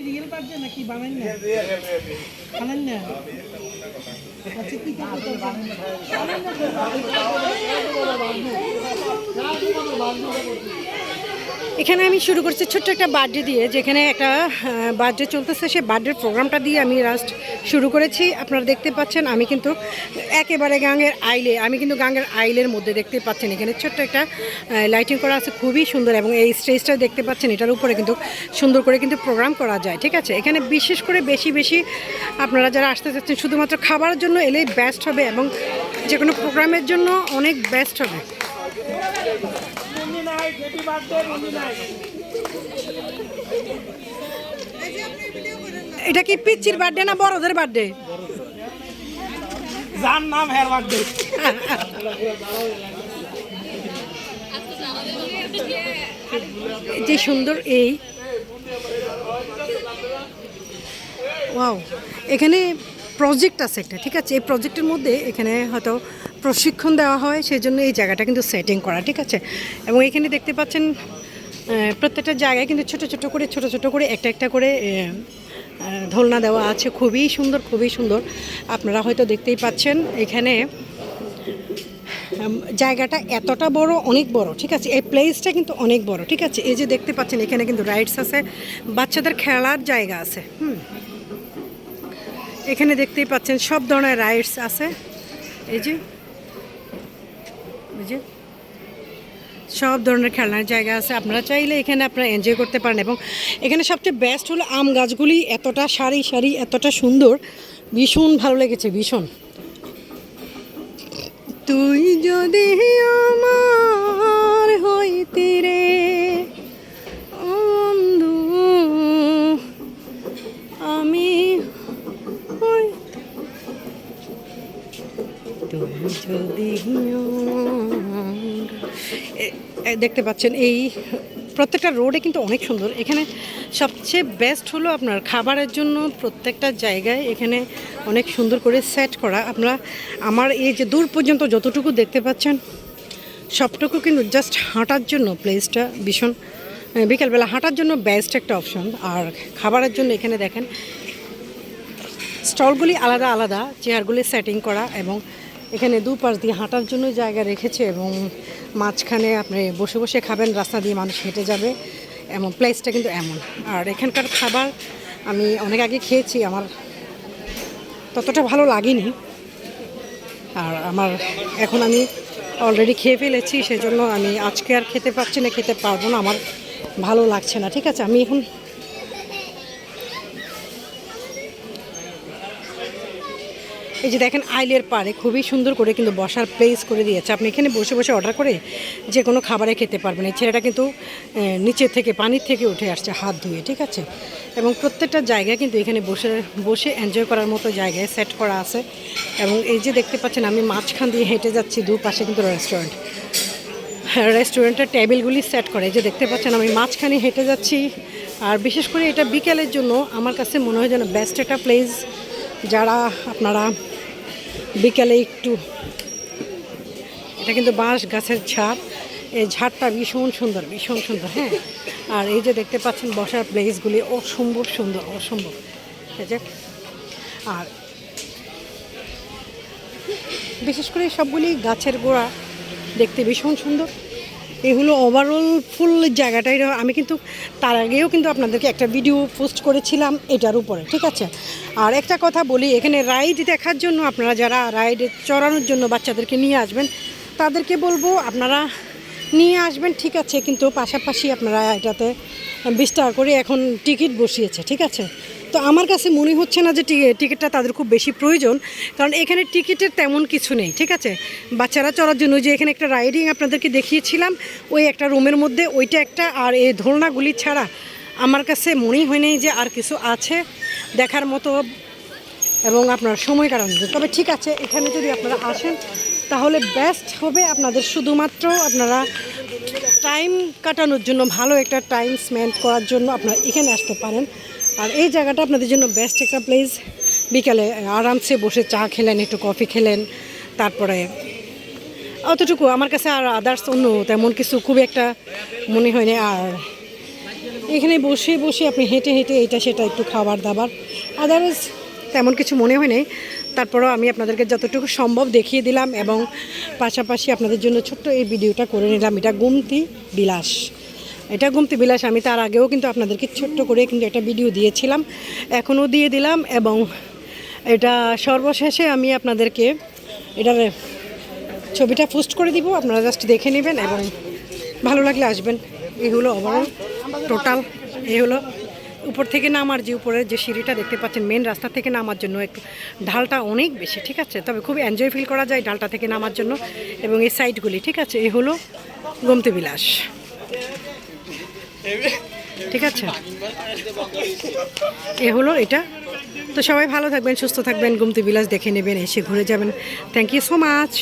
Real birthday নাকি বানান না? বানান না। আচ্ছা কি করতে এখানে আমি শুরু করছি ছোট্ট একটা বার্থডে দিয়ে, যেখানে একটা বার্থডে চলতেছে, সেই বার্থডের প্রোগ্রামটা দিয়ে আমি লাস্ট শুরু করেছি। আপনারা দেখতে পাচ্ছেন আমি কিন্তু একেবারে গাঙ্গের আইলে, আমি কিন্তু গাঙ্গের আইলের মধ্যে দেখতে পাচ্ছেন এখানে ছোট্ট একটা লাইটিং করা আছে, খুবই সুন্দর। এবং এই স্টেজটা দেখতে পাচ্ছেন, এটার উপরে কিন্তু সুন্দর করে কিন্তু প্রোগ্রাম করা যায়, ঠিক আছে। এখানে বিশেষ করে বেশি আপনারা যারা আসতে চাচ্ছেন শুধুমাত্র খাবারের জন্য এলেই বেস্ট হবে, এবং যে কোনো প্রোগ্রামের জন্য অনেক বেস্ট হবে। এটা কি পিচ্চির বার্থডে না বড়দের বার্থডে? যার নাম হেয়ার বার্থডে। যে সুন্দর এই ওয়াও, এখানে প্রজেক্ট আছে একটা, ঠিক আছে। এই প্রজেক্টের মধ্যে এখানে হয়তো প্রশিক্ষণ দেওয়া হয়, সেই জন্য এই জায়গাটা কিন্তু সেটিং করা, ঠিক আছে। এবং এখানে দেখতে পাচ্ছেন প্রত্যেকটা জায়গায় কিন্তু ছোট ছোট করে একটা করে দোলনা দেওয়া আছে, খুবই সুন্দর। আপনারা হয়তো দেখতেই পাচ্ছেন এখানে জায়গাটা এতটা বড়, অনেক বড়, ঠিক আছে। এই প্লেসটা কিন্তু অনেক বড়, ঠিক আছে। এই যে দেখতে পাচ্ছেন এখানে কিন্তু রাইডস আছে, বাচ্চাদের খেলার জায়গা আছে। এখানে দেখতেই পাচ্ছেন সব ধরনের রাইডস আছে, এই যে সব ধরনের খেলনার জায়গা আছে। আপনারা চাইলে এখানে আপনারা এনজয় করতে পারেন। এবং এখানে সবচেয়ে বেস্ট হলো আম গাছগুলি এতটা সারি এতটা সুন্দর, ভীষণ ভালো লেগেছে, ভীষণ। তুই যদি আমার হইতি রে বন্ধু, আমি যদি দেখতে পাচ্ছেন এই প্রত্যেকটা রোডে কিন্তু অনেক সুন্দর। এখানে সবচেয়ে বেস্ট হলো আপনার খাবারের জন্য প্রত্যেকটা জায়গায় এখানে অনেক সুন্দর করে সেট করা। আপনারা আমার এই যে দূর পর্যন্ত যতটুকু দেখতে পাচ্ছেন সবটুকু কিন্তু জাস্ট হাঁটার জন্য প্লেসটা ভীষণ, বিকেলবেলা হাঁটার জন্য বেস্ট একটা অপশন। আর খাবারের জন্য এখানে দেখেন স্টলগুলি আলাদা চেয়ারগুলি সেটিং করা, এবং এখানে দুপাশ দিয়ে হাঁটার জন্য জায়গা রেখেছে, এবং মাঝখানে আপনি বসে খাবেন, রাস্তা দিয়ে মানুষ হেঁটে যাবে, এমন প্লেসটা কিন্তু এমন। আর এখানকার খাবার আমি অনেক আগে খেয়েছি, আমার ততটা ভালো লাগেনি। আর এখন আমি অলরেডি খেয়ে ফেলেছি, সেজন্য আমি আজকে আর খেতে পারবো না, আমার ভালো লাগছে না, ঠিক আছে। আমি এখন এই যে দেখেন আইলের পাড়ে খুবই সুন্দর করে কিন্তু বসার প্লেস করে দিয়েছে। আপনি এখানে বসে অর্ডার করে যে কোনো খাবারে খেতে পারবেন। এই ছেলেটা কিন্তু নিচে থেকে পানির থেকে উঠে আসছে হাত ধুয়ে, ঠিক আছে। এবং প্রত্যেকটা জায়গায় কিন্তু এখানে বসে এনজয় করার মতো জায়গায় সেট করা আছে। এবং এই যে দেখতে পাচ্ছেন আমি মাঝখান দিয়ে হেঁটে যাচ্ছি, দুপাশে কিন্তু রেস্টুরেন্টের টেবিলগুলি সেট করে, এই যে দেখতে পাচ্ছেন আমি মাঝখানে হেঁটে যাচ্ছি। আর বিশেষ করে এটা বিকেলের জন্য আমার কাছে মনে হয় যেন বেস্ট একটা প্লেস। যারা আপনারা বিকালে একটু, এটা কিন্তু বাঁশ গাছের ঝাড়, এই ঝাড়টা ভীষণ সুন্দর, হ্যাঁ। আর এই যে দেখতে পাচ্ছেন বসার প্লেসগুলি অসম্ভব সুন্দর, এই যে। আর বিশেষ করে সবগুলি গাছের গোড়া দেখতে ভীষণ সুন্দর। এই হলো ওভারঅল ফুল জায়গাটাই। আমি কিন্তু তার আগেও কিন্তু আপনাদেরকে একটা ভিডিও পোস্ট করেছিলাম এটার উপরে, ঠিক আছে। আর একটা কথা বলি, এখানে রাইড দেখার জন্য আপনারা যারা রাইডে চড়ানোর জন্য বাচ্চাদেরকে নিয়ে আসবেন, তাদেরকে বলবো আপনারা নিয়ে আসবেন, ঠিক আছে। কিন্তু পাশাপাশি আপনারা এটাতে 20 টাকা করে এখন টিকিট বসিয়েছে, ঠিক আছে। তো আমার কাছে মনে হচ্ছে না যে টিকিটটা তাদের খুব বেশি প্রয়োজন, কারণ এখানে টিকিটের তেমন কিছু নেই, ঠিক আছে। বাচ্চারা চড়ার জন্য যে এখানে একটা রাইডিং আপনাদেরকে দেখিয়েছিলাম, ওই একটা রুমের মধ্যে ওইটা একটা, আর এই দোলনাগুলি ছাড়া আমার কাছে মনেই হয় নাই যে আর কিছু আছে দেখার মতো এবং আপনার সময় কাটানোর জন্য। তবে ঠিক আছে, এখানে যদি আপনারা আসেন তাহলে বেস্ট হবে আপনাদের, শুধুমাত্র আপনারা টাইম কাটানোর জন্য, ভালো একটা টাইম স্পেন্ড করার জন্য আপনারা এখানে আসতে পারেন। আর এই জায়গাটা আপনাদের জন্য বেস্ট একটা প্লেস। বিকালে আরামসে বসে চা খেলেন, একটু কফি খেলেন, তারপরে অতটুকু। আমার কাছে আর আদার্স অন্য তেমন কিছু খুব একটা মনে হয়নি। আর এখানে বসে বসে আপনি হেঁটে হেঁটে এটা সেটা একটু খাবার দাবার, আদারওয়াইজ তেমন কিছু মনে হয় নাই। তারপরও আমি আপনাদেরকে যতটুকু সম্ভব দেখিয়ে দিলাম এবং পাশাপাশি আপনাদের জন্য ছোট্ট এই ভিডিওটা করে নিলাম। এটা গোমতী বিলাস, এটা গোমতী বিলাস। আমি তার আগেও কিন্তু আপনাদেরকে ছোট্ট করে কিন্তু একটা ভিডিও দিয়েছিলাম, এখনও দিয়ে দিলাম এবং এটা সর্বশেষে আমি আপনাদেরকে এটার ছবিটা পোস্ট করে দিব, আপনারা জাস্ট দেখে নেবেন এবং ভালো লাগলে আসবেন। এই হলো ওভারঅল টোটাল। এই হলো উপর থেকে নামার যে উপরে যে সিঁড়িটা দেখতে পাচ্ছেন, মেন রাস্তা থেকে নামার জন্য একটু ঢালটা অনেক বেশি, ঠিক আছে, তবে খুব এনজয় ফিল করা যায় ঢালটা থেকে নামার জন্য এবং এই সাইডগুলি, ঠিক আছে। এই হলো গোমতী বিলাস, ঠিক আছে, এ হলো এটা। তো সবাই ভালো থাকবেন, সুস্থ থাকবেন, গোমতী বিলাস দেখে নেবেন, এসে ঘুরে যাবেন। Thank you so much.